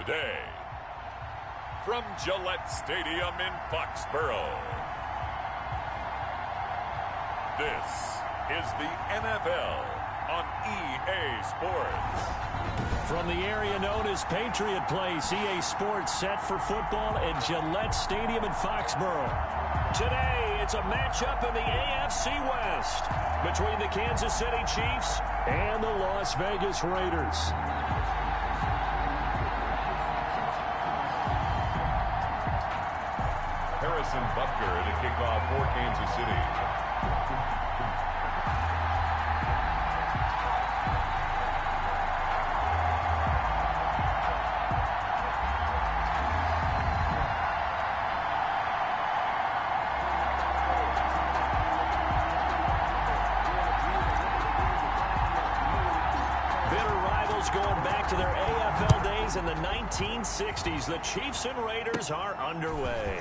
today, from Gillette Stadium in Foxborough, this is the NFL on EA Sports. From the area known as Patriot Place, EA Sports set for football at Gillette Stadium in Foxborough. Today, it's a matchup in the AFC West between the Kansas City Chiefs and the Las Vegas Raiders. Harrison Butker to kick off for Kansas City. Going back to their AFL days in the 1960s, the Chiefs and Raiders are underway.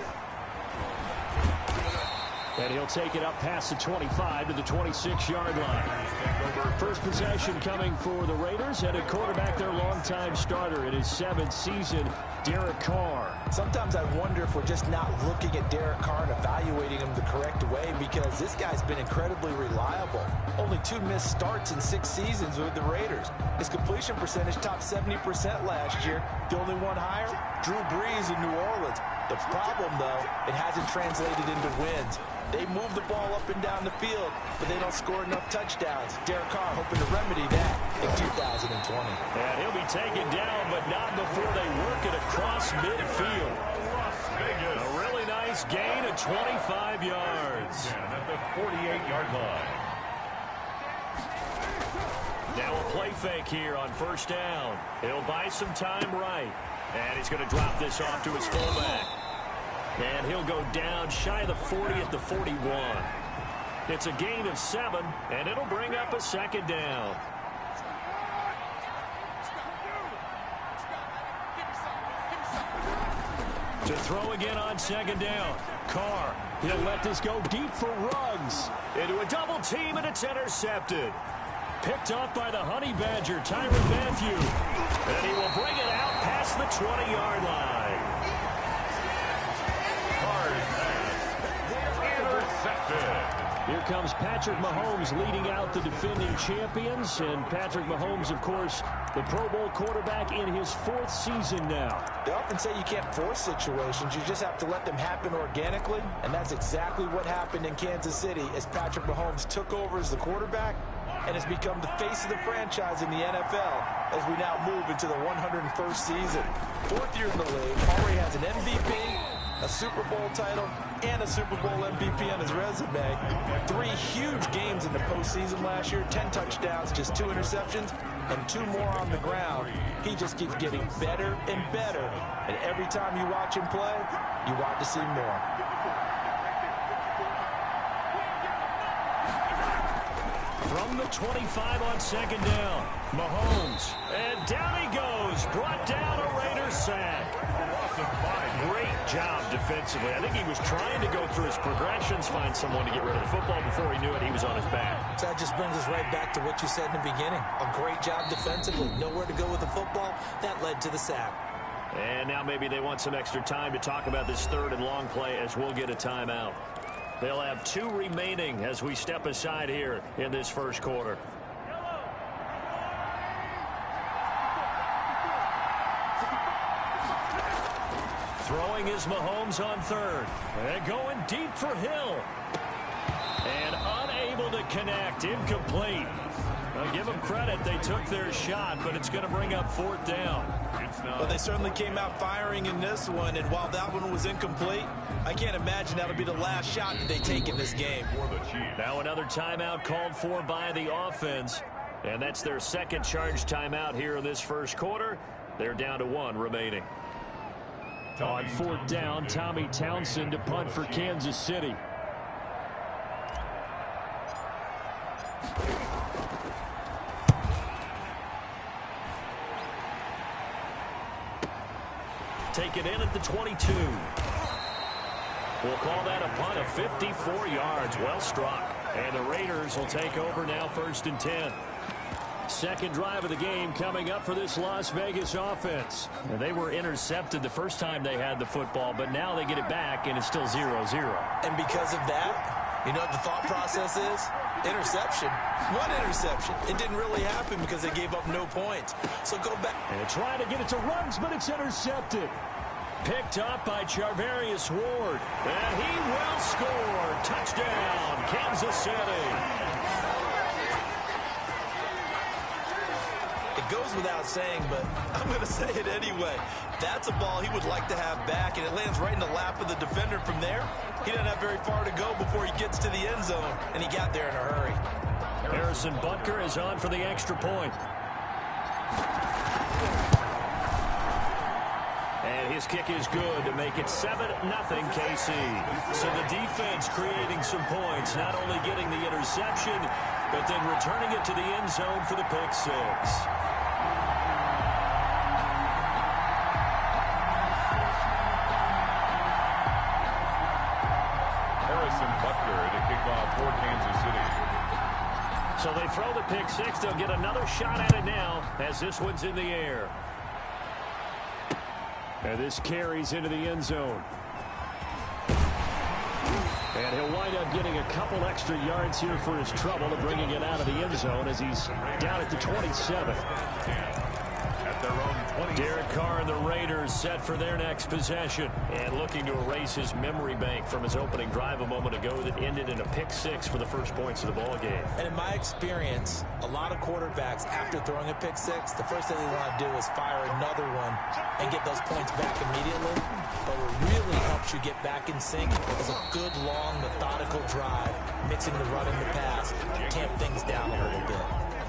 And he'll take it up past the 25 to the 26-yard line. First possession coming for the Raiders, and at quarterback, their longtime starter in his 7th season, Derek Carr. Sometimes I wonder if we're just not looking at Derek Carr and evaluating him the correct way, because this guy's been incredibly reliable. Only 2 missed starts in 6 seasons with the Raiders. His completion percentage topped 70% last year. The only one higher, Drew Brees in New Orleans. The problem, though, it hasn't translated into wins. They move the ball up and down the field, but they don't score enough touchdowns. Derek Carr hoping to remedy that in 2020. And he'll be taken down, but not before they work it across midfield. A really nice gain of 25 yards. At the 48-yard line. Now a play fake here on first down. He'll buy some time right. And he's going to drop this off to his fullback. And he'll go down shy of the 40 at the 41. It's a gain of 7, and it'll bring up a second down. To throw again on second down. Carr, he'll let this go deep for Ruggs. Into a double team, and it's intercepted. Picked off by the Honey Badger, Tyrann Mathieu. And he will bring it out past the 20-yard line. Here comes Patrick Mahomes leading out the defending champions. And Patrick Mahomes, of course, the Pro Bowl quarterback in his 4th season now. They often say you can't force situations. You just have to let them happen organically. And that's exactly what happened in Kansas City as Patrick Mahomes took over as the quarterback and has become the face of the franchise in the NFL as we now move into the 101st season. 4th year in the league, already has an MVP, a Super Bowl title, and a Super Bowl MVP on his resume. 3 huge games in the postseason last year, 10 touchdowns, just 2 interceptions, and 2 more on the ground. He just keeps getting better and better, and every time you watch him play, you want to see more. From the 25 on second down, Mahomes, and down he goes, brought down a Raiders sack. Great job defensively. I think he was trying to go through his progressions, find someone to get rid of the football. Before he knew it, he was on his back. So that just brings us right back to what you said in the beginning. A great job defensively. Nowhere to go with the football. That led to the sack. And now maybe they want some extra time to talk about this 3rd and long play as we'll get a timeout. They'll have 2 remaining as we step aside here in this first quarter. Throwing is Mahomes on 3rd. And going deep for Hill. And unable to connect. Incomplete. I'll give them credit. They took their shot, but it's going to bring up 4th down. Well, they certainly came out firing in this one, and while that one was incomplete, I can't imagine that'll be the last shot that they take in this game. Now another timeout called for by the offense, and that's their 2nd charge timeout here in this first quarter. They're down to 1 remaining. On 4th down, Tommy Townsend to punt for Kansas City. Take it in at the 22. We'll call that a punt of 54 yards. Well struck. And the Raiders will take over now 1st and 10. second drive of the game coming up for this Las Vegas offense. And they were intercepted the first time they had the football, but now they get it back, and it's still 0-0. And because of that, you know what the thought process is? Interception. One interception. It didn't really happen because they gave up no points. So go back. And trying to get it to runs, but it's intercepted. Picked up by Charvarius Ward. And he will score. Touchdown, Kansas City. It goes without saying, but I'm going to say it anyway. That's a ball he would like to have back, and it lands right in the lap of the defender from there. He doesn't have very far to go before he gets to the end zone, and he got there in a hurry. Harrison Butker is on for the extra point. And his kick is good to make it 7-0 KC. So the defense creating some points, not only getting the interception, but then returning it to the end zone for the pick six. Harrison Butker to kick off for Kansas City. So they throw the pick six. They'll get another shot at it now as this one's in the air. And this carries into the end zone. And he'll wind up getting a couple extra yards here for his trouble to bringing it out of the end zone as he's down at the 27. At their own 20. Derek Carr and the Raiders set for their next possession. And looking to erase his memory bank from his opening drive a moment ago that ended in a pick six for the first points of the ball game. And in my experience, a lot of quarterbacks, after throwing a pick six, the first thing they want to do is fire another one and get those points back immediately. But what really helps you get back in sync is a good, long, methodical drive, mixing the run and the pass, tamp things down a little bit.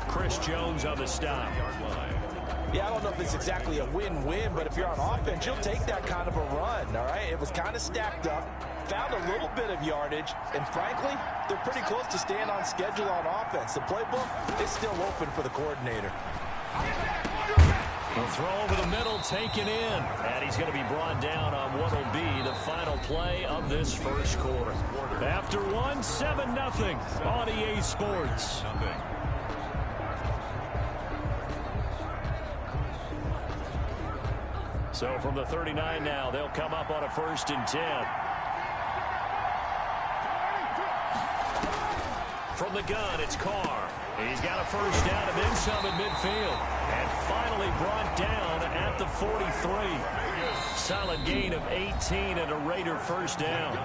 Chris Jones on the stop. Yeah, I don't know if it's exactly a win-win, but if you're on offense, you'll take that kind of a run, all right? It was kind of stacked up, found a little bit of yardage, and frankly, they're pretty close to staying on schedule on offense. The playbook is still open for the coordinator. The throw over the middle, taken in. And he's going to be brought down on what will be the final play of this first quarter. After one, 7-0 on EA Sports. So from the 39 now, they'll come up on a 1st and 10. From the gun, it's Carr. He's got a first down and then some at midfield. And finally brought down at the 43. Solid gain of 18 and a Raider first down.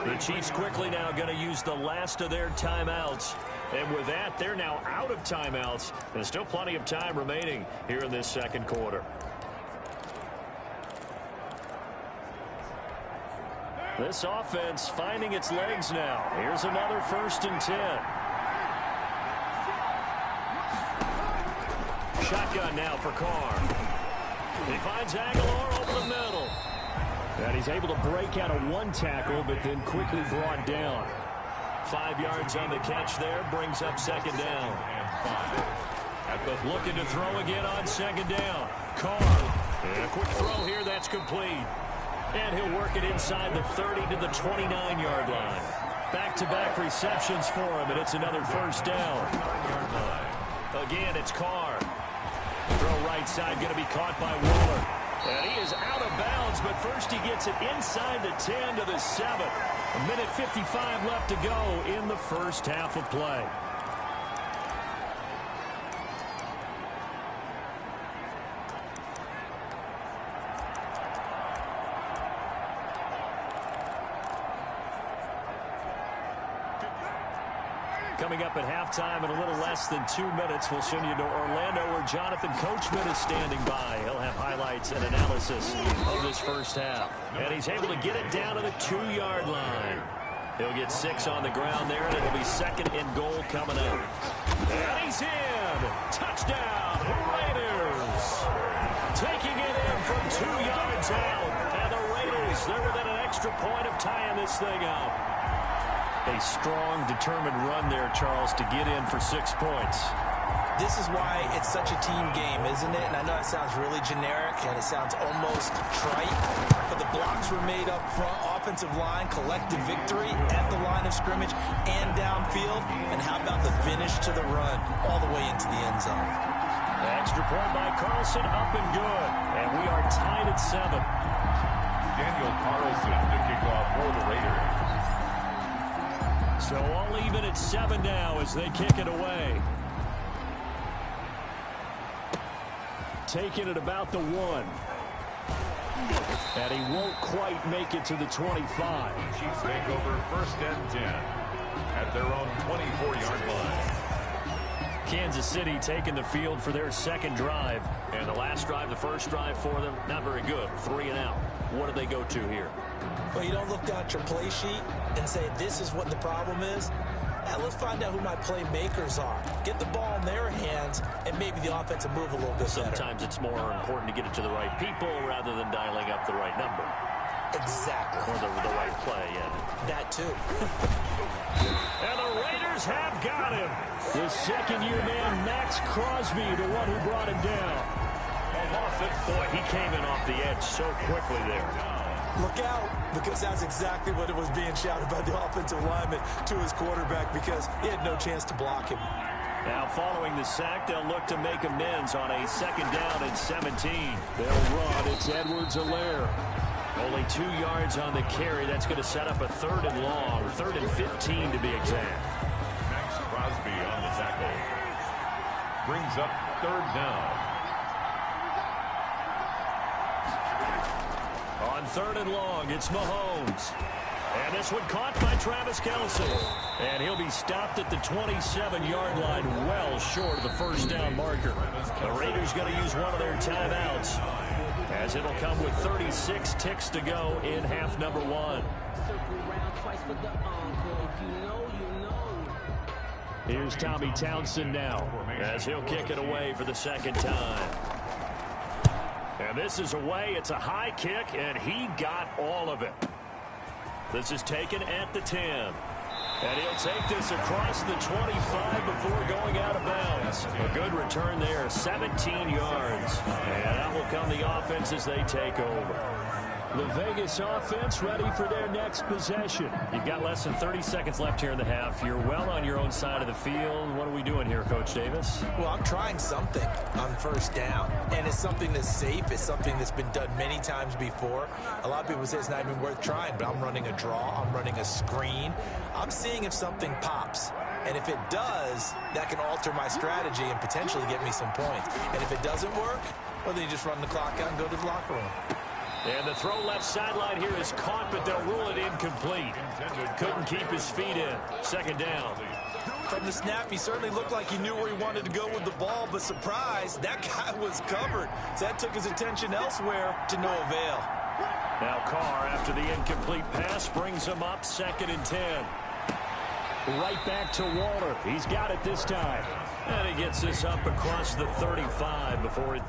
The Chiefs quickly now going to use the last of their timeouts. And with that, they're now out of timeouts. There's still plenty of time remaining here in this second quarter. This offense finding its legs now. Here's another 1st and 10. Shotgun now for Carr. He finds Aguilar over the middle. And he's able to break out of one tackle, but then quickly brought down. 5 yards on the catch there, brings up 2nd down. Looking to throw again on 2nd down. Carr. And a quick throw here, that's complete. And he'll work it inside the 30 to the 29-yard line. Back-to-back receptions for him, and it's another 1st down. Again, it's Carr. Throw right side, going to be caught by Waller. And he is out of bounds, but first he gets it inside the 10 to the 7. 1:55 left to go in the first half of play. Coming up at halftime in a little less than 2 minutes, we'll send you to Orlando where Jonathan Coachman is standing by. He'll have highlights and analysis of this first half. And he's able to get it down to the 2-yard line. He'll get 6 on the ground there, and it'll be 2nd and goal coming up. And he's in. Touchdown, Raiders. Taking it in from 2 yards out. And the Raiders, they're within an extra point of tying this thing up. A strong, determined run there, Charles, to get in for 6 points. This is why it's such a team game, isn't it? And I know it sounds really generic and it sounds almost trite, but the blocks were made up front, offensive line, collective victory at the line of scrimmage and downfield. And how about the finish to the run all the way into the end zone? Extra point by Carlson, up and good. And we are tied at 7. Daniel Carlson to kick off for the Raiders. So all even at 7 now as they kick it away. Taking it about the 1. And he won't quite make it to the 25. Chiefs take over 1st and 10 at their own 24-yard line. Kansas City taking the field for their second drive. And the last drive, the first drive for them, not very good. 3 and out. What do they go to here? Well, you don't look down at your play sheet and say, this is what the problem is. Now, let's find out who my playmakers are. Get the ball in their hands, and maybe the offense will move a little bit better. Sometimes it's more important to get it to the right people rather than dialing up the right number. Exactly. Or the right play, yeah. That, too. And the Raiders have got him. The second-year man, Max Crosby, the one who brought him down. Boy, he came in off the edge so quickly there. Look out, because that's exactly what it was being shouted by the offensive lineman to his quarterback, because he had no chance to block him. Now, following the sack, they'll look to make amends on a 2nd down and 17. They'll run. It's Edwards-Helaire. Only 2 yards on the carry. That's going to set up a 3rd and long, 3rd and 15 to be exact. Max Crosby on the tackle. Brings up 3rd down. On 3rd and long, it's Mahomes. And this one caught by Travis Kelce. And he'll be stopped at the 27-yard line, well short of the 1st down marker. The Raiders going to use one of their timeouts, as it'll come with 36 ticks to go in half number 1. Here's Tommy Townsend now, as he'll kick it away for the 2nd time. And this is away. It's a high kick, and he got all of it. This is taken at the 10. And he'll take this across the 25 before going out of bounds. A good return there, 17 yards. And out will come the offense as they take over. The Vegas offense ready for their next possession. You've got less than 30 seconds left here in the half. You're well on your own side of the field. What are we doing here, Coach Davis? Well, I'm trying something on 1st down, and it's something that's safe. It's something that's been done many times before. A lot of people say it's not even worth trying, but I'm running a draw. I'm running a screen. I'm seeing if something pops. And if it does, that can alter my strategy and potentially get me some points. And if it doesn't work, well, then you just run the clock out and go to the locker room. And the throw left sideline here is caught, but they'll rule it incomplete. Couldn't keep his feet in. 2nd down. From the snap, he certainly looked like he knew where he wanted to go with the ball, but surprise, that guy was covered. So that took his attention elsewhere to no avail. Now Carr, after the incomplete pass, brings him up 2nd and 10. Right back to Waller. He's got it this time. And he gets this up across the 35 before it...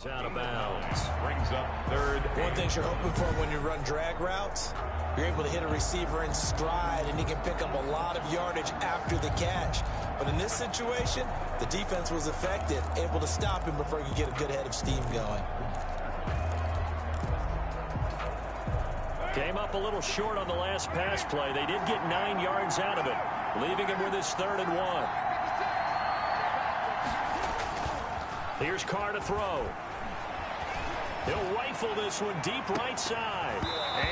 out of bounds. Brings up 3rd. One thing you're hoping for when you run drag routes, you're able to hit a receiver in stride, and he can pick up a lot of yardage after the catch. But in this situation, the defense was effective, able to stop him before he could get a good head of steam going. Came up a little short on the last pass play. They did get 9 yards out of it, leaving him with his 3rd and 1. Here's Carr to throw. He'll rifle this one deep right side.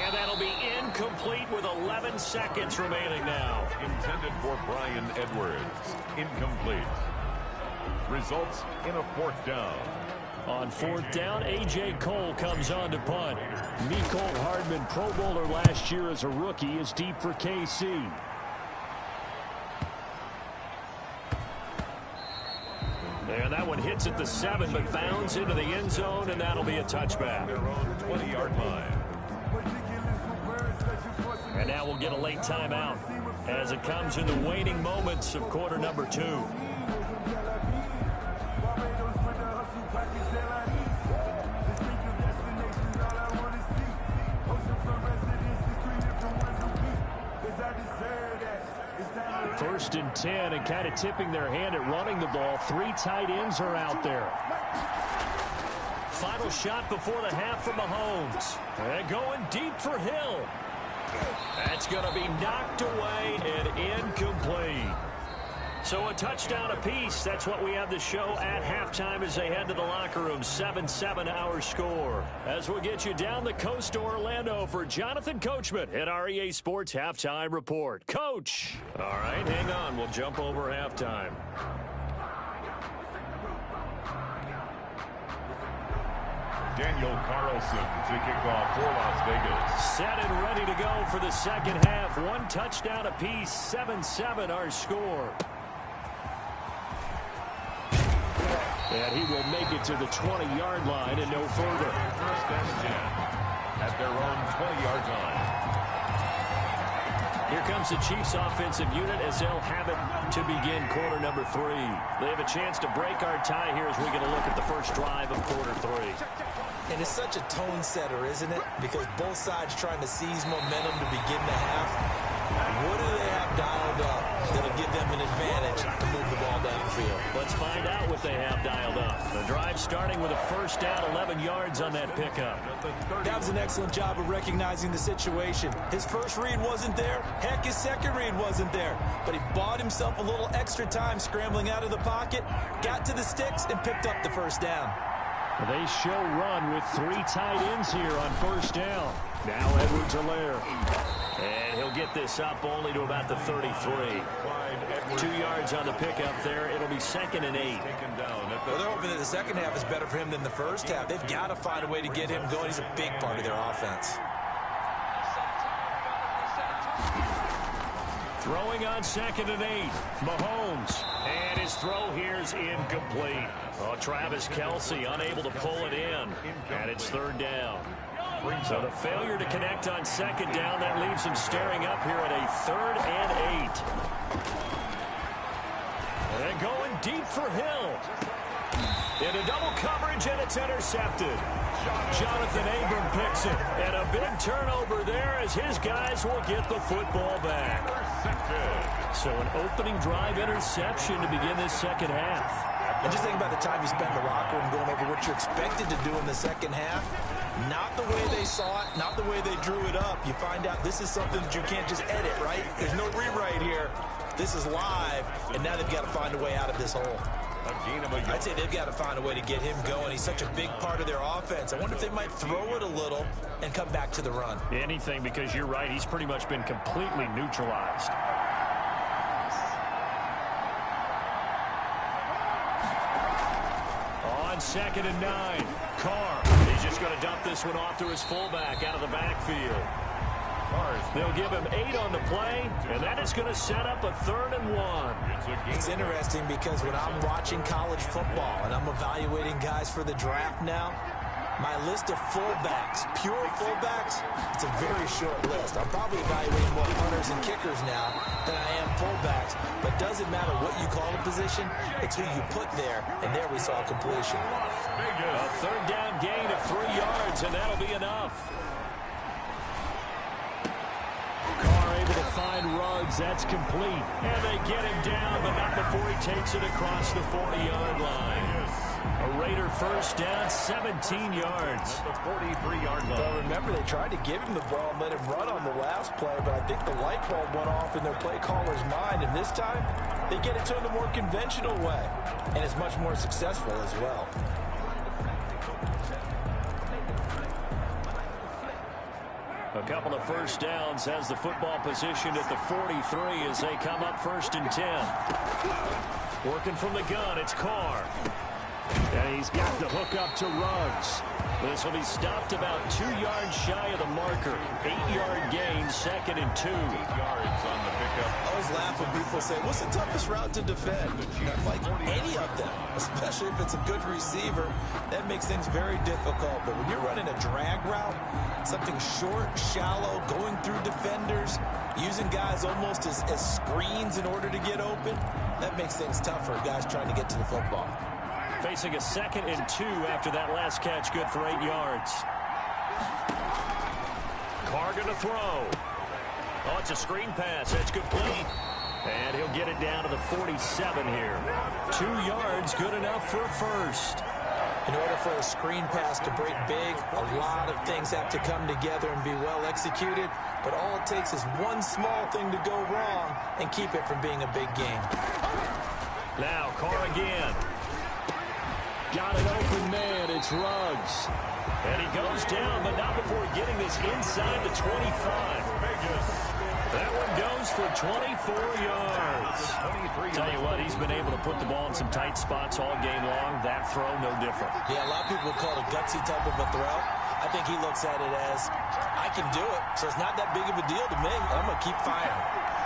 And that'll be incomplete with 11 seconds remaining now. Intended for Brian Edwards. Incomplete. Results in a 4th down. On 4th down, A.J. Cole comes on to punt. Mecole Hardman, Pro Bowler last year as a rookie, is deep for KC. And that one hits at the 7, but bounds into the end zone, and that'll be a touchback. Their own 20-yard line. And now we'll get a late timeout as it comes in the waning moments of quarter number 2. First and 10, and kind of tipping their hand at running the ball. 3 tight ends are out there. Final shot before the half from Mahomes. And going deep for Hill. That's going to be knocked away and incomplete. So a touchdown apiece. That's what we have to show at halftime as they head to the locker room. 7-7 our score. As we'll get you down the coast to Orlando for Jonathan Coachman at our EA Sports Halftime Report. Coach! All right, hang on. We'll jump over halftime. Daniel Carlson to kick off for Las Vegas. Set and ready to go for the second half. One touchdown apiece. 7-7 our score. And he will make it to the 20-yard line and no further. First and 10 at their own 20-yard line. Here comes the Chiefs offensive unit as they'll have it to begin quarter number 3. They have a chance to break our tie here as we get a look at the first drive of quarter 3. And it's such a tone setter, isn't it? Because both sides trying to seize momentum to begin the half. What do they have dialed up that'll give them an advantage to move the ball downfield? Let's find out what they have dialed up. The drive starting with a first down, 11 yards on that pickup. That was an excellent job of recognizing the situation. His first read wasn't there. Heck, his second read wasn't there. But he bought himself a little extra time scrambling out of the pocket, got to the sticks, and picked up the first down. They show run with 3 tight ends here on first down. Now Edwards-Helaire. And he'll get this up only to about the 33. 2 yards on the pickup there. It'll be 2nd and 8. Well, they're hoping that the second half is better for him than the first half. They've got to find a way to get him going. He's a big part of their offense. Throwing on 2nd and 8. Mahomes. And his throw here is incomplete. Oh, Travis Kelce unable to pull it in. And it's 3rd down. So the failure to connect on 2nd down, that leaves him staring up here at a 3rd and 8. And going deep for Hill. Into double coverage, and it's intercepted. Jonathan Abram picks it. And a big turnover there as his guys will get the football back. So an opening drive interception to begin this second half. And just think about the time you spent in the locker room going over what you're expected to do in the second half. Not the way they saw it, not the way they drew it up. You find out this is something that you can't just edit, right? There's no rewrite here. This is live, and now they've got to find a way out of this hole. I'd say they've got to find a way to get him going. He's such a big part of their offense. I wonder if they might throw it a little and come back to the run. Anything, because you're right. He's pretty much been completely neutralized. On 2nd and 9, Carr. He's just going to dump this one off to his fullback out of the backfield. They'll give him 8 on the play, and that is going to set up a 3rd and 1. It's interesting because when I'm watching college football and I'm evaluating guys for the draft now, my list of fullbacks, pure fullbacks, it's a very short list. I'm probably evaluating more punters and kickers now than I am fullbacks, but it doesn't matter what you call a position, it's who you put there, and there we saw completion. A 3rd down gain of 3 yards, and that'll be enough. Carr able to find Ruggs. That's complete. And they get him down, but not before he takes it across the 40-yard line. A Raider first down, 17 yards. The 43-yard line. Well, remember, they tried to give him the ball and let him run on the last play, but I think the light bulb went off in their play caller's mind, and this time they get it to him the more conventional way, and it's much more successful as well. A couple of first downs has the football positioned at the 43 as they come up 1st and 10. Working from the gun, it's Carr. And he's got the hook up to Ruggs. This will be stopped about 2 yards shy of the marker. 8-yard gain, 2nd and 2. 8 yards on the pickup. I always laugh when people say, what's the toughest route to defend? Not like any of them, especially if it's a good receiver. That makes things very difficult. But when you're running a drag route, something short, shallow, going through defenders, using guys almost as screens in order to get open, that makes things tough for guys trying to get to the football. Facing a 2nd and 2 after that last catch, good for 8 yards. Carr going to throw. Oh, it's a screen pass. That's complete. And he'll get it down to the 47 here. 2 yards, good enough for a first. In order for a screen pass to break big, a lot of things have to come together and be well executed, but all it takes is one small thing to go wrong and keep it from being a big game. Now, Carr again. Got an open man. It's Ruggs. And he goes down, but not before getting this inside the 25. That one goes for 24 yards. Tell you what, he's been able to put the ball in some tight spots all game long. That throw, no different. Yeah, a lot of people would call it a gutsy type of a throw. I think he looks at it as, I can do it, so it's not that big of a deal to me. I'm going to keep firing.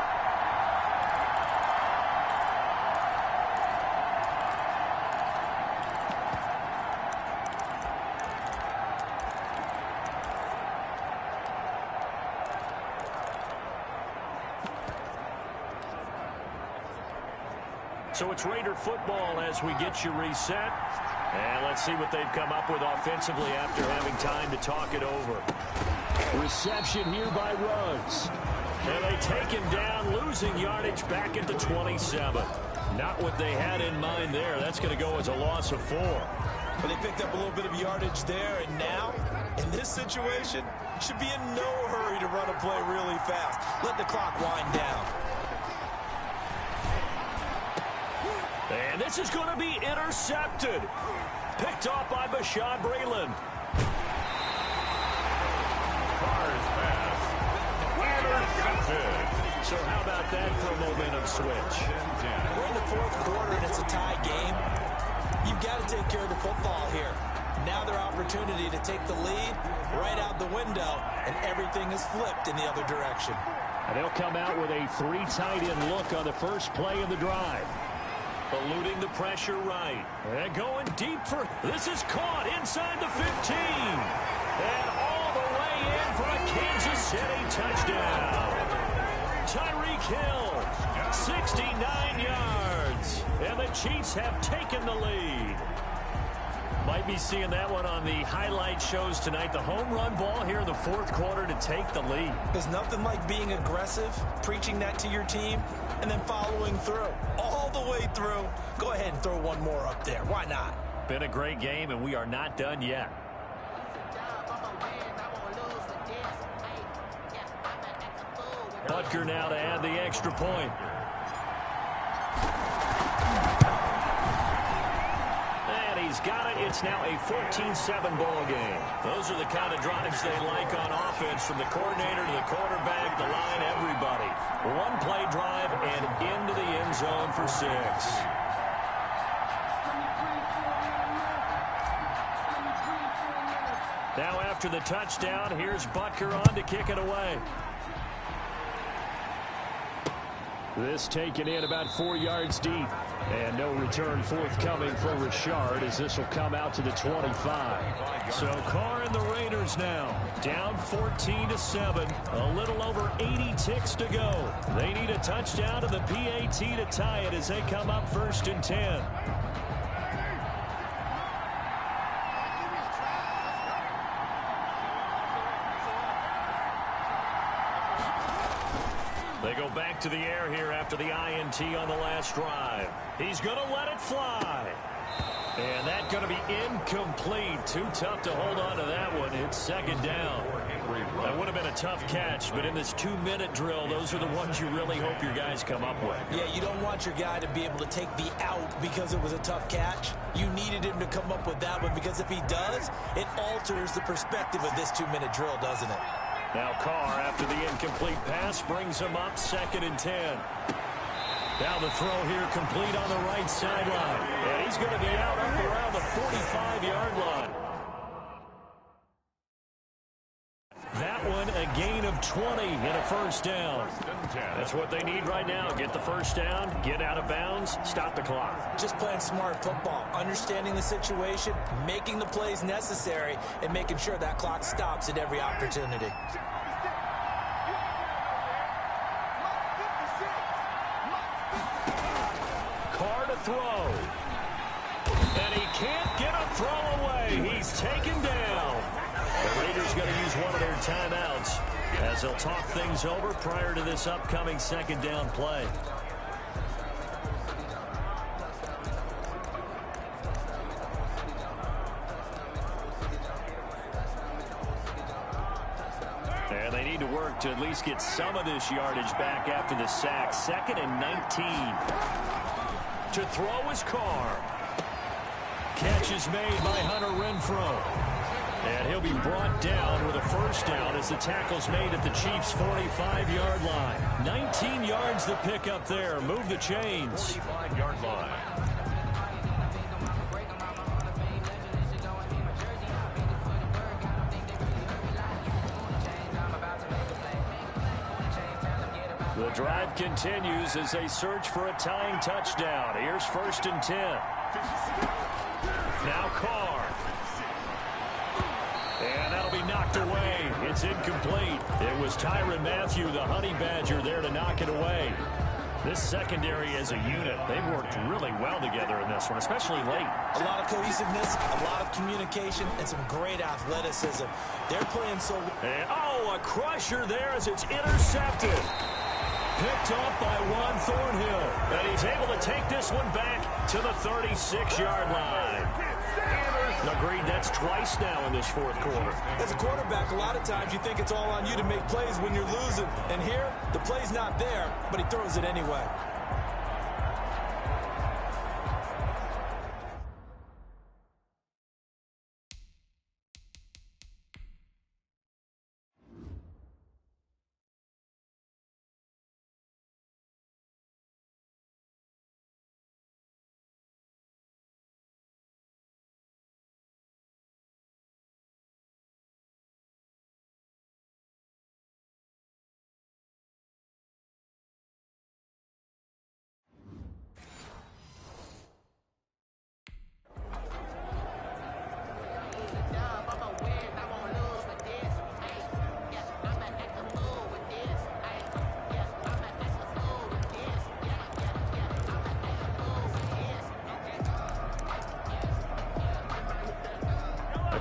So it's Raider football as we get you reset. And let's see what they've come up with offensively after having time to talk it over. Reception here by Ruggs. And they take him down, losing yardage back at the 27. Not what they had in mind there. That's going to go as a loss of 4. But they picked up a little bit of yardage there, and now, in this situation, should be in no hurry to run a play really fast. Let the clock wind down. And this is going to be intercepted. Picked off by Bashaud Breeland. Carr's pass. Intercepted. So how about that for a momentum switch? We're in the fourth quarter, and it's a tie game. You've got to take care of the football here. Now their opportunity to take the lead right out the window, and everything is flipped in the other direction. And they'll come out with a 3 tight end look on the first play of the drive. Eluding the pressure right. And going deep for... This is caught inside the 15. And all the way in for a Kansas City touchdown. Tyreek Hill, 69 yards. And the Chiefs have taken the lead. Might be seeing that one on the highlight shows tonight. The home run ball here in the fourth quarter to take the lead. There's nothing like being aggressive, preaching that to your team, and then following through. All the way through. Go ahead and throw one more up there. Why not? Been a great game, and we are not done yet. Butker now to add the extra point. He's got it. It's now a 14-7 ball game. Those are the kind of drives they like on offense, from the coordinator to the quarterback, the line, everybody. One play drive and into the end zone for 6. Now after the touchdown, here's Butker on to kick it away. This taken in about 4 yards deep. And no return forthcoming for Richard, as this will come out to the 25. So Carr and the Raiders now down 14-7. A little over 80 ticks to go. They need a touchdown to the PAT to tie it as they come up 1st and 10. They go back to the air here after the INT on the last drive. He's going to let it fly. And that's going to be incomplete. Too tough to hold on to that one. It's 2nd down. That would have been a tough catch, but in this 2-minute drill, those are the ones you really hope your guys come up with. Yeah, you don't want your guy to be able to take the out because it was a tough catch. You needed him to come up with that one, because if he does, it alters the perspective of this 2-minute drill, doesn't it? Now Carr, after the incomplete pass, brings him up 2nd and 10. Now the throw here complete on the right sideline. And he's going to be out up around the 45-yard line. That one a gain of 20 and a 1st down. That's what they need right now. Get the 1st down, get out of bounds, stop the clock. Just playing smart football, understanding the situation, making the plays necessary, and making sure that clock stops at every opportunity. Carr to throw. And he can't get a throw away. He's taken down. The Raiders going to use one of their timeouts as they'll talk things over prior to this upcoming 2nd down play. to work to at least get some of this yardage back after the sack. 2nd and 19. To throw is Carr. Catch is made by Hunter Renfrow. And he'll be brought down with a first down as the tackle's made at the Chiefs' 45-yard line. 19 yards the pick up there. Move the chains. 45-yard line. The drive continues as they search for a tying touchdown. Here's 1st and 10. Now Carr. And that'll be knocked away. It's incomplete. It was Tyrann Mathieu, the Honey Badger, there to knock it away. This secondary as a unit, they've worked really well together in this one, especially late. A lot of cohesiveness, a lot of communication, and some great athleticism. They're playing so well. And, oh, a crusher there as it's intercepted. Picked up by Juan Thornhill. And he's able to take this one back to the 36-yard line. Agreed, that's twice now in this 4th quarter. As a quarterback, a lot of times you think it's all on you to make plays when you're losing. And here, the play's not there, but he throws it anyway.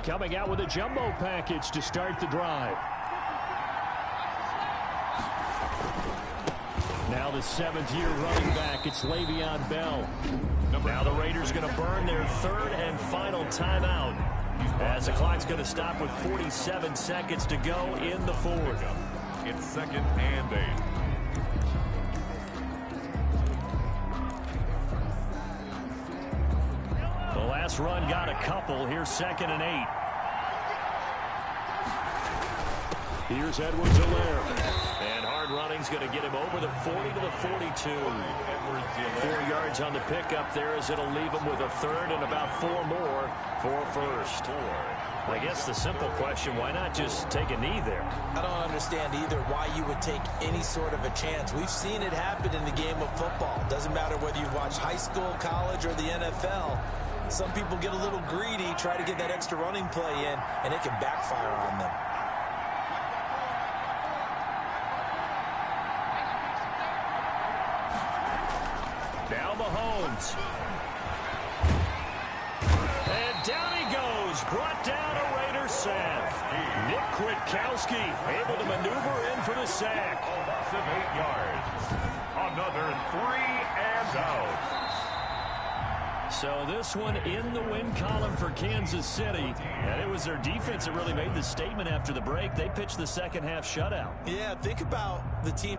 Coming out with a jumbo package to start the drive. Now the 7th-year running back, it's Le'Veon Bell. Now the Raiders going to burn their 3rd and final timeout as the clock's going to stop with 47 seconds to go in the 4th. It's 2nd and 8. The last run got a couple. Here's 2nd and 8. Here's Edwards-Helaire. And hard running's going to get him over the 40 to the 42. 4 yards on the pickup there as it'll leave him with a 3rd and about 4 more for a first. I guess the simple question, why not just take a knee there? I don't understand either why you would take any sort of a chance. We've seen it happen in the game of football. Doesn't matter whether you've watched high school, college, or the NFL. Some people get a little greedy, try to get that extra running play in, and it can backfire on them. Now Mahomes. And down he goes. Brought down a Raider sack. Nick Kwiatkowski able to maneuver in for the sack. A loss of 8 yards. Another 3 and out. So this one in the win column for Kansas City. And it was their defense that really made the statement after the break. They pitched the second half shutout. Yeah, think about the team.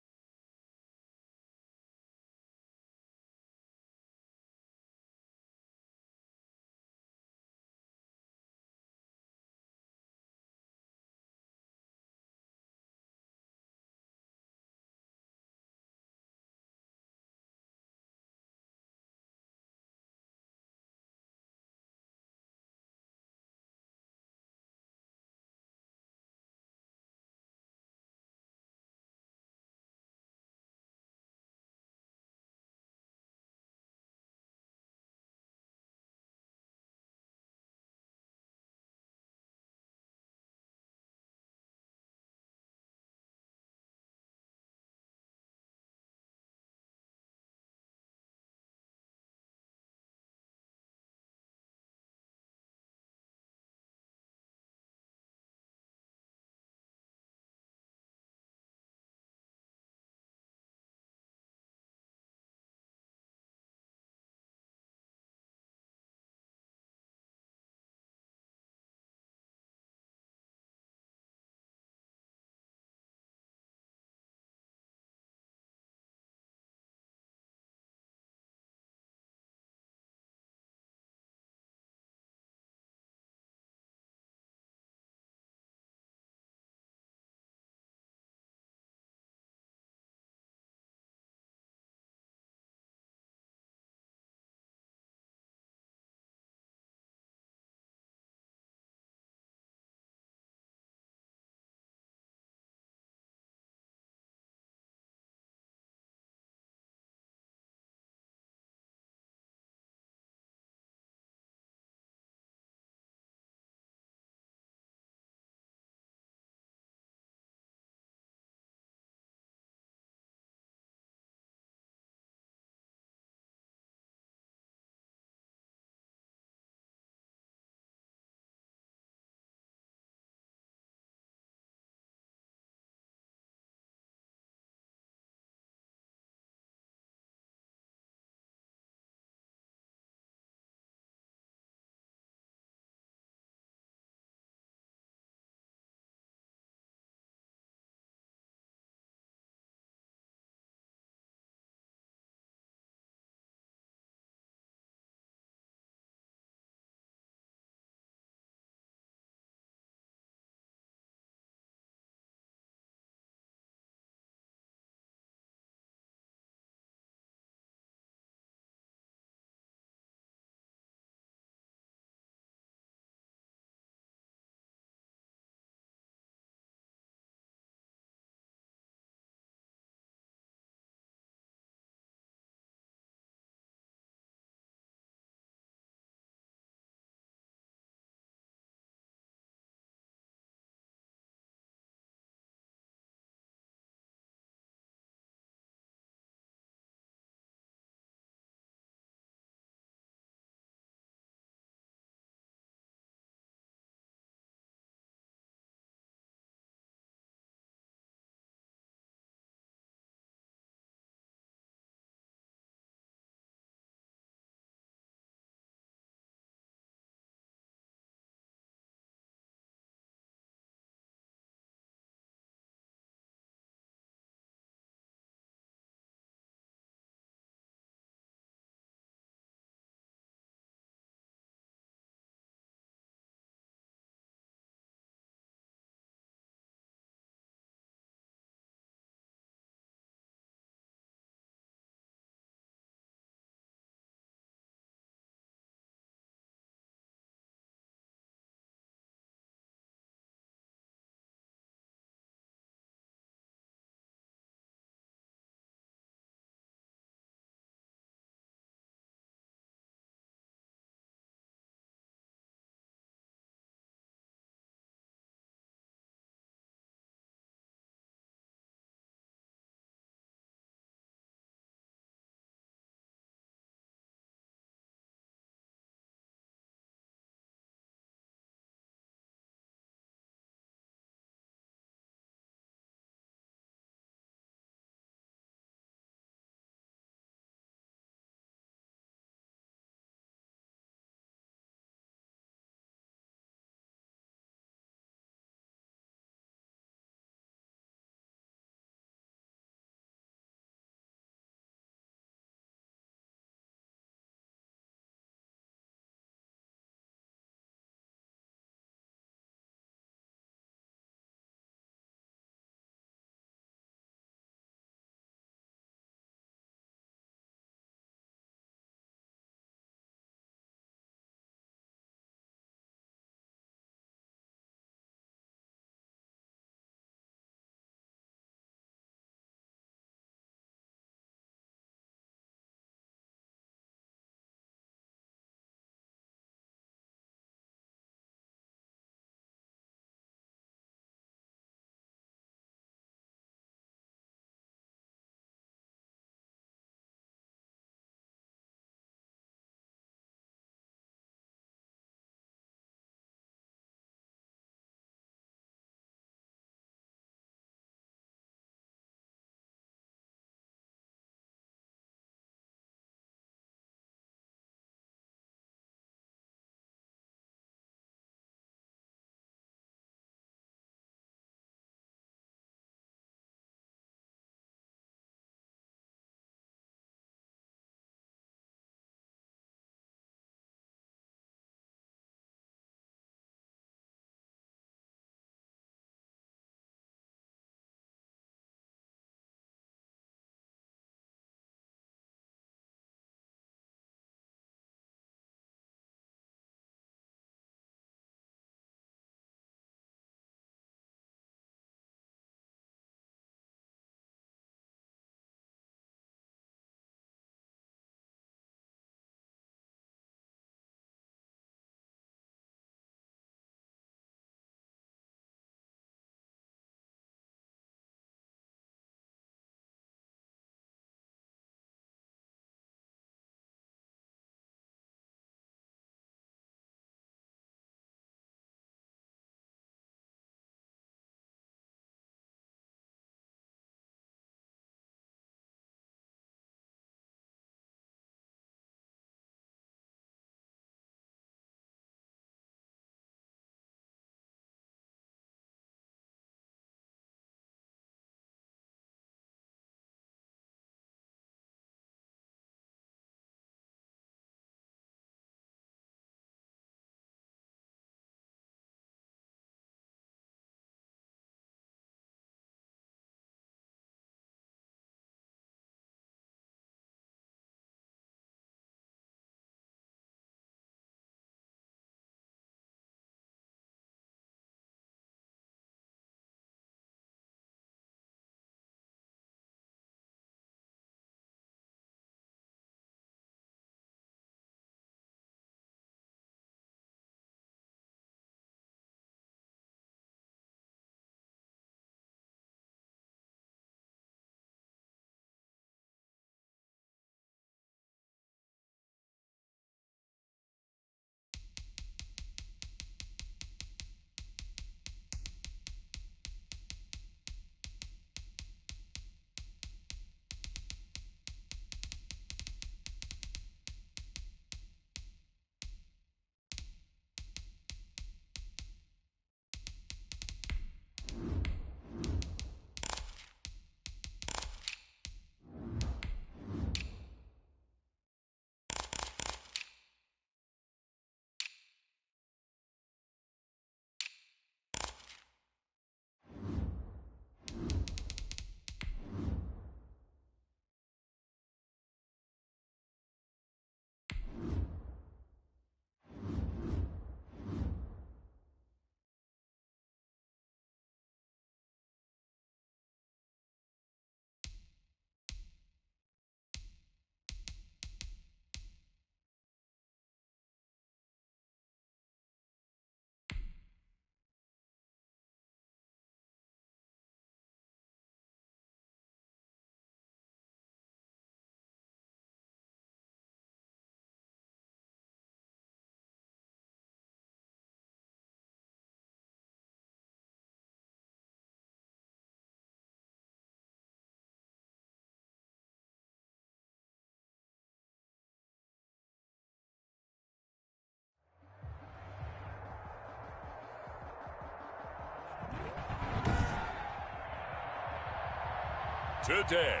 today.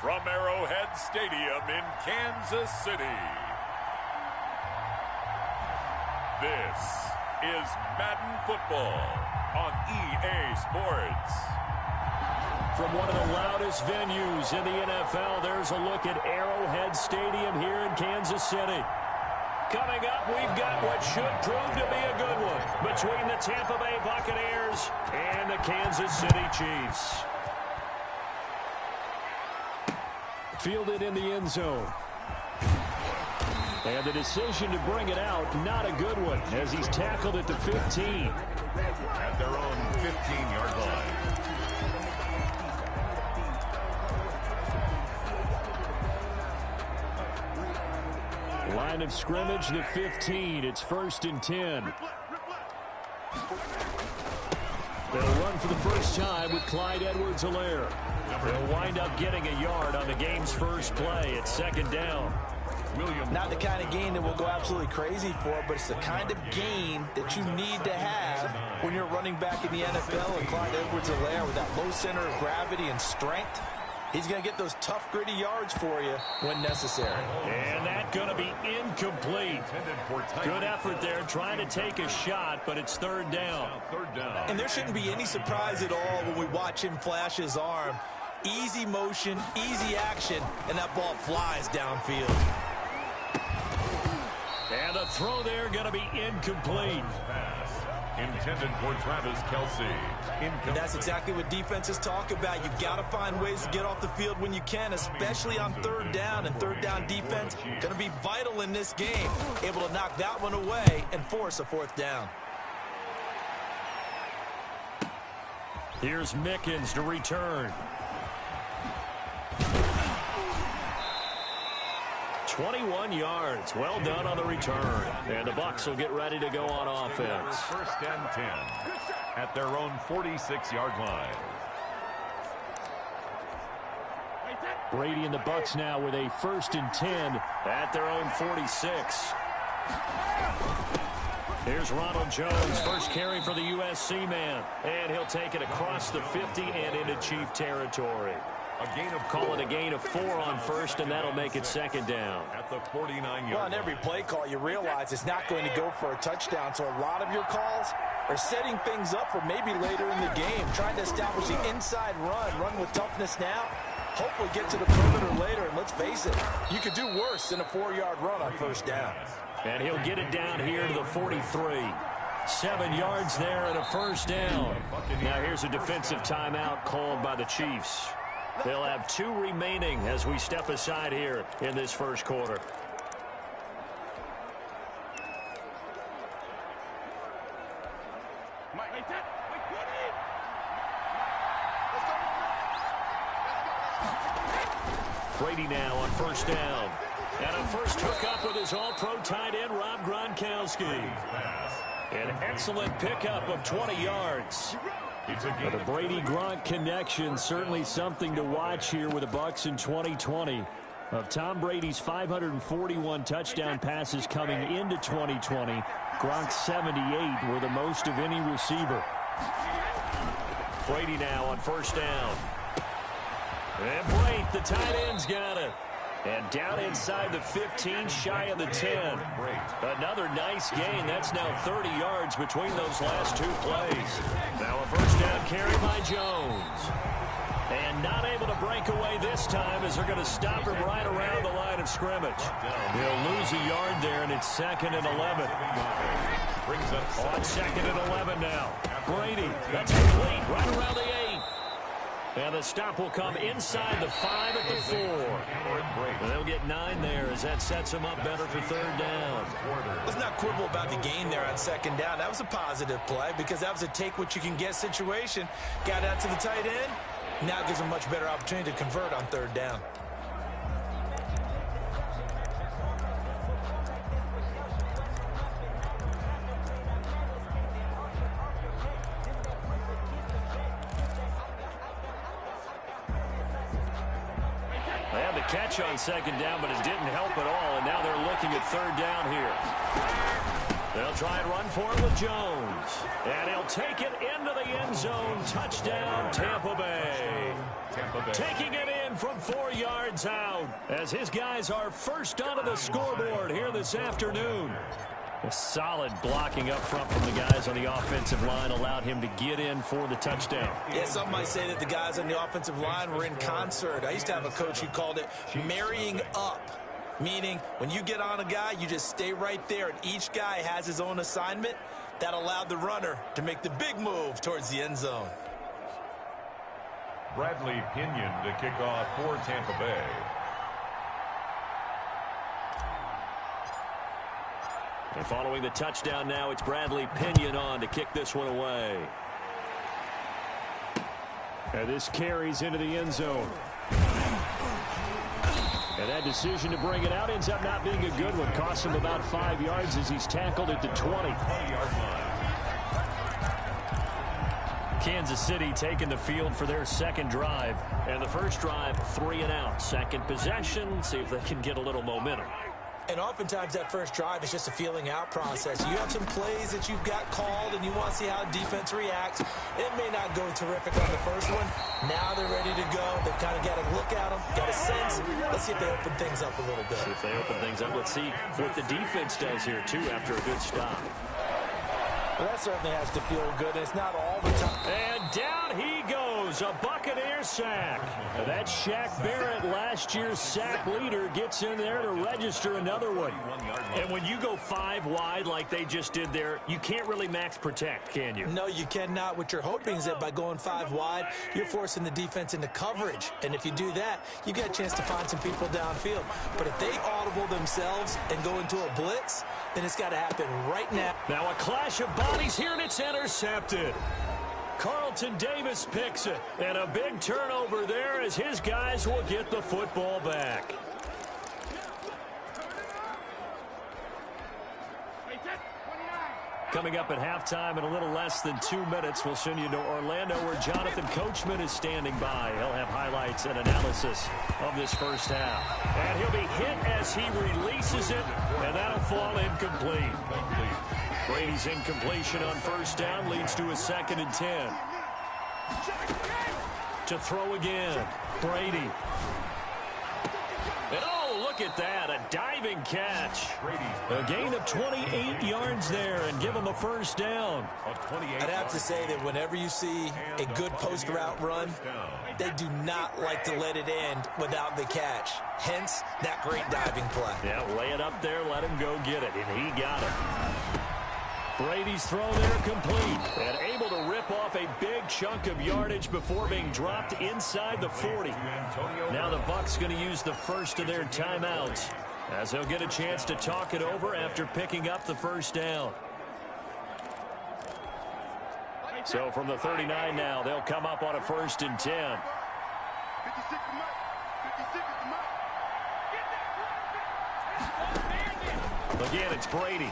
From Arrowhead Stadium in Kansas City, this is Madden Football on EA Sports. From one of the loudest venues in the NFL, there's a look at Arrowhead Stadium here in Kansas City. Coming up, we've got what should prove to be a good one between the Tampa Bay Buccaneers and the Kansas City Chiefs. Fielded in the end zone. And the decision to bring it out, not a good one, as he's tackled at the 15. At their own 15-yard line. Line of scrimmage, the 15. It's 1st and 10. They'll run for the first time with Clyde Edwards-Helaire. They'll wind up getting a yard on the game's first play. It's 2nd down. Not the kind of gain that we'll go absolutely crazy for, but it's the kind of gain that you need to have when you're running back in the NFL. And Clyde Edwards-Helaire, with that low center of gravity and strength, he's going to get those tough, gritty yards for you when necessary. And that's going to be incomplete. Good effort there trying to take a shot, but it's 3rd down. And there shouldn't be any surprise at all when we watch him flash his arm. Easy motion, easy action, and that ball flies downfield. And the throw there going to be incomplete. Pass intended for Travis Kelce. And that's exactly what defenses talk about. You've got to find ways to get off the field when you can, especially on 3rd down. And 3rd down defense going to be vital in this game. Able to knock that one away and force a 4th down. Here's Mickens to return. 21 yards. Well done on the return. And the Bucs will get ready to go on offense. 1st and 10 at their own 46-yard line. Brady and the Bucs now with a 1st and 10 at their own 46. Here's Ronald Jones, first carry for the USC man. And he'll take it across the 50 and into Chief territory. Call it a gain of 4 on 1st, and that'll make it 2nd down. At the 49-yard line. Well, on every play call, you realize it's not going to go for a touchdown. So a lot of your calls are setting things up for maybe later in the game, trying to establish the inside run with toughness now. Hopefully get to the perimeter later, and let's face it, you could do worse than a 4-yard run on 1st down. And he'll get it down here to the 43. 7 yards there and a 1st down. Now here's a defensive timeout called by the Chiefs. They'll have 2 remaining as we step aside here in this 1st quarter. Brady now on 1st down. And a first hookup with his all-pro tight end, Rob Gronkowski. An excellent pickup of 20 yards. The Brady-Gronk connection, certainly something to watch here with the Bucs in 2020. Of Tom Brady's 541 touchdown passes coming into 2020, Gronk's 78 were the most of any receiver. Brady now on 1st down. And Brady, the tight end's got it. And down inside the 15, shy of the 10. Another nice gain. That's now 30 yards between those last 2 plays. Now a 1st down carry by Jones. And not able to break away this time as they're going to stop him right around the line of scrimmage. He'll lose a yard there, and it's 2nd and 11. On 2nd and 11 now. Brady, that's complete right around the 8. And the stop will come inside the 5 at the 4. And they'll get 9 there as that sets them up better for 3rd down. Let's not quibble about the gain there on 2nd down. That was a positive play because that was a take-what-you-can-get situation. Got out to the tight end. Now it gives them a much better opportunity to convert on 3rd down. They had the catch on 2nd down, but it didn't help at all, and now they're looking at 3rd down here. They'll try and run for it with Jones. And he'll take it into the end zone. Touchdown, Tampa Bay. Taking it in from 4 yards out as his guys are first onto the scoreboard here this afternoon. A solid blocking up front from the guys on the offensive line allowed him to get in for the touchdown. Yeah, some might say that the guys on the offensive line were in concert. I used to have a coach who called it marrying up, meaning when you get on a guy, you just stay right there, and each guy has his own assignment. That allowed the runner to make the big move towards the end zone. Bradley Pinion to kick off for Tampa Bay. And following the touchdown now, it's Bradley Pinion on to kick this one away. And this carries into the end zone. And that decision to bring it out ends up not being a good one. Costs him about 5 yards as he's tackled at the 20. Kansas City taking the field for their second drive. And the first drive, 3 and out. Second possession, see if they can get a little momentum. And oftentimes that first drive is just a feeling out process. You have some plays that you've got called and you want to see how defense reacts. It may not go terrific on the first one. Now they're ready to go. They've kind of got to look at them, got a sense. Let's see if they open things up a little bit. See if they open things up. Let's see what the defense does here, too, after a good stop. Well, that certainly has to feel good. It's not all the time. And down he goes, a Buccaneer sack. That Shaq Barrett, last year's sack leader, gets in there to register another one. And when you go 5 wide like they just did there, you can't really max protect, can you? No, you cannot. What you're hoping is that by going 5 wide, you're forcing the defense into coverage. And if you do that, you get a chance to find some people downfield. But if they audible themselves and go into a blitz, then it's got to happen right now. Now a clash of bodies here, and it's intercepted. Carlton Davis picks it, and a big turnover there as his guys will get the football back. Coming up at halftime in a little less than 2 minutes, we'll send you to Orlando where Jonathan Coachman is standing by. He'll have highlights and analysis of this first half. And he'll be hit as he releases it, and that'll fall incomplete. Brady's incompletion on first down leads to a 2nd and 10. To throw again, Brady. And oh, look at that, a diving catch. A gain of 28 yards there and give him a first down. I'd have to say that whenever you see a good post route run, they do not like to let it end without the catch. Hence, that great diving play. Yeah, lay it up there, let him go get it, and he got it. Brady's throw there complete and able to rip off a big chunk of yardage before being dropped inside the 40. Now the Bucs going to use the first of their timeouts as they'll get a chance to talk it over after picking up the first down. So from the 39 now, they'll come up on a 1st and 10. Again, it's Brady.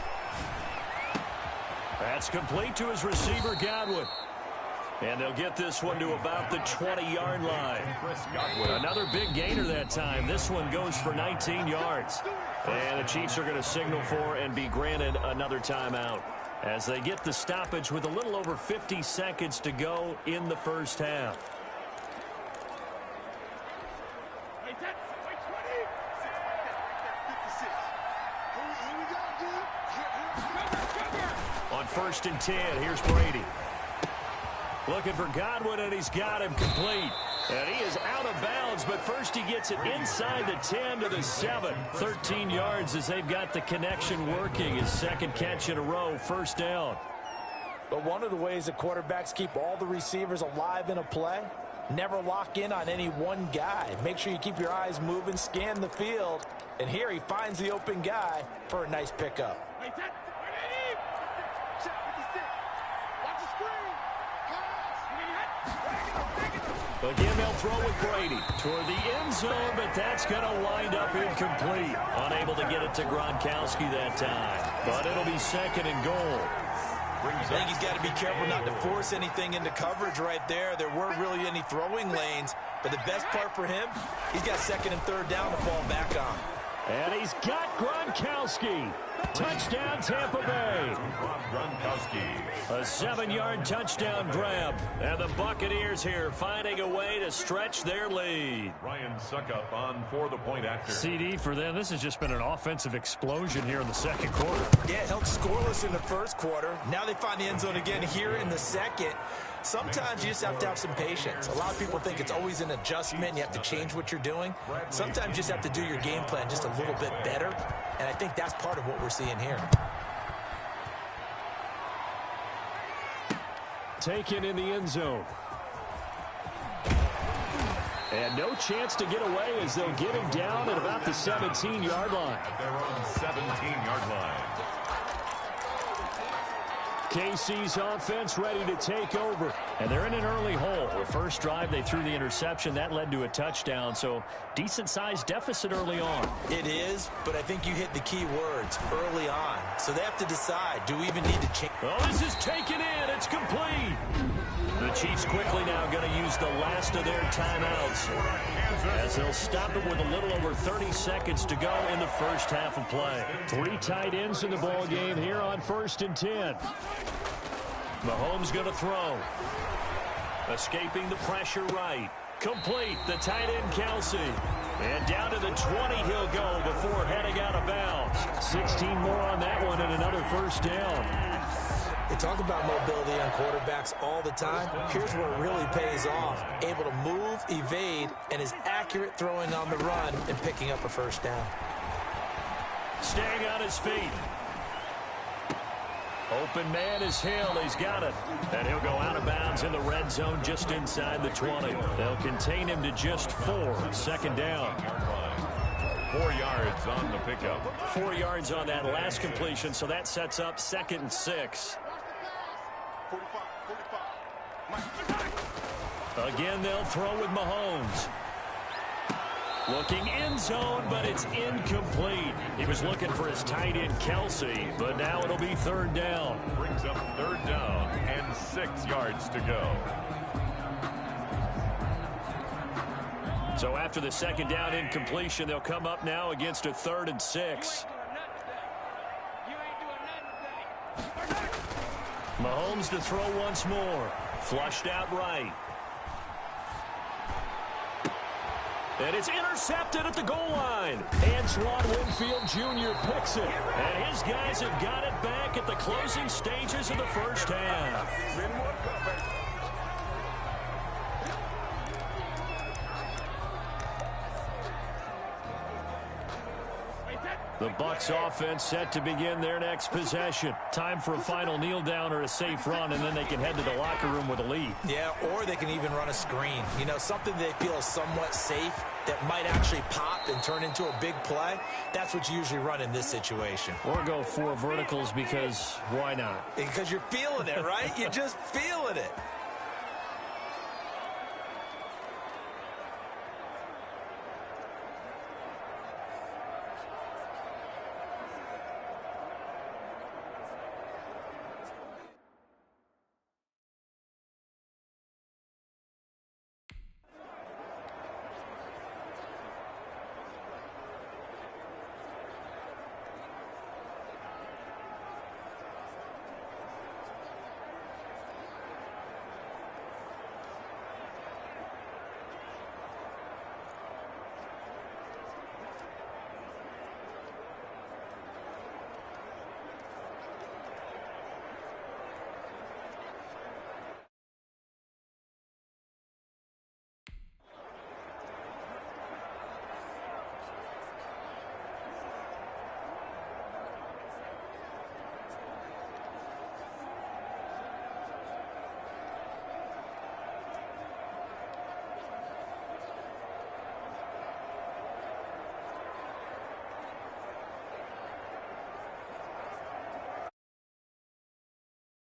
That's complete to his receiver, Godwin. And they'll get this one to about the 20-yard line. Another big gainer that time. This one goes for 19 yards. And the Chiefs are going to signal for and be granted another timeout as they get the stoppage with a little over 50 seconds to go in the first half. On 1st and 10, here's Brady. Looking for Godwin, and he's got him complete. And he is out of bounds, but first he gets it inside the 10 to the 7. 13 yards as they've got the connection working. His 2nd catch in a row, 1st down. But one of the ways that quarterbacks keep all the receivers alive in a play, never lock in on any one guy. Make sure you keep your eyes moving, scan the field. And here he finds the open guy for a nice pickup. Again, they'll throw with Brady toward the end zone, but that's going to wind up incomplete. Unable to get it to Gronkowski that time. But it'll be 2nd and goal. I think he's got to be careful not to force anything into coverage right there. There weren't really any throwing lanes. But the best part for him, he's got 2nd and 3rd down to fall back on. And he's got Gronkowski. Touchdown, Tampa Bay. Gronkowski. A 7-yard touchdown grab. And the Buccaneers here finding a way to stretch their lead. Ryan Suckup on for the point after. CD for them. This has just been an offensive explosion here in the second quarter. Yeah, held scoreless in the first quarter. Now they find the end zone again here in the second. Sometimes you just have to have some patience. A lot of people think it's always an adjustment. You have to change what you're doing. Sometimes you just have to do your game plan just a little bit better. And I think that's part of what we're seeing here. Taken in the end zone. And no chance to get away as they'll get him down at about the 17-yard line. At their own 17-yard line. KC's offense ready to take over. And they're in an early hole. The first drive, they threw the interception. That led to a touchdown. So decent-sized deficit early on. It is, but I think you hit the key words, early on. So they have to decide, do we even need to change? Oh, this is taken in. It's complete. The Chiefs quickly now going to use the last of their timeouts as they'll stop it with a little over 30 seconds to go in the first half of play. 3 tight ends in the ball game here on 1st and 10. Mahomes going to throw. Escaping the pressure right. Complete. The tight end Kelsey. And down to the 20 he'll go before heading out of bounds. 16 more on that one and another first down. They talk about mobility on quarterbacks all the time. Here's where it really pays off. Able to move, evade, and is accurate throwing on the run and picking up a first down. Staying on his feet. Open man is Hill. He's got it. And he'll go out of bounds in the red zone just inside the 20. They'll contain him to just 4. Second down. 4 yards on the pickup. 4 yards on that last completion, so that sets up 2nd and 6. Again, they'll throw with Mahomes. Looking end zone, but it's incomplete. He was looking for his tight end, Kelsey, but now it'll be 3rd down. Brings up 3rd down and 6 yards to go. So after the 2nd down incompletion, they'll come up now against a 3rd and 6. Mahomes to throw once more. Flushed out right. And it's intercepted at the goal line. Antoine Winfield Jr. picks it. And his guys have got it back at the closing stages of the first half. The Bucs offense set to begin their next possession. Time for a final kneel down or a safe run, and then they can head to the locker room with a lead. Yeah, or they can even run a screen. You know, something they feel is somewhat safe that might actually pop and turn into a big play. That's what you usually run in this situation. Or go 4 verticals because why not? Because you're feeling it, right? You're just feeling it.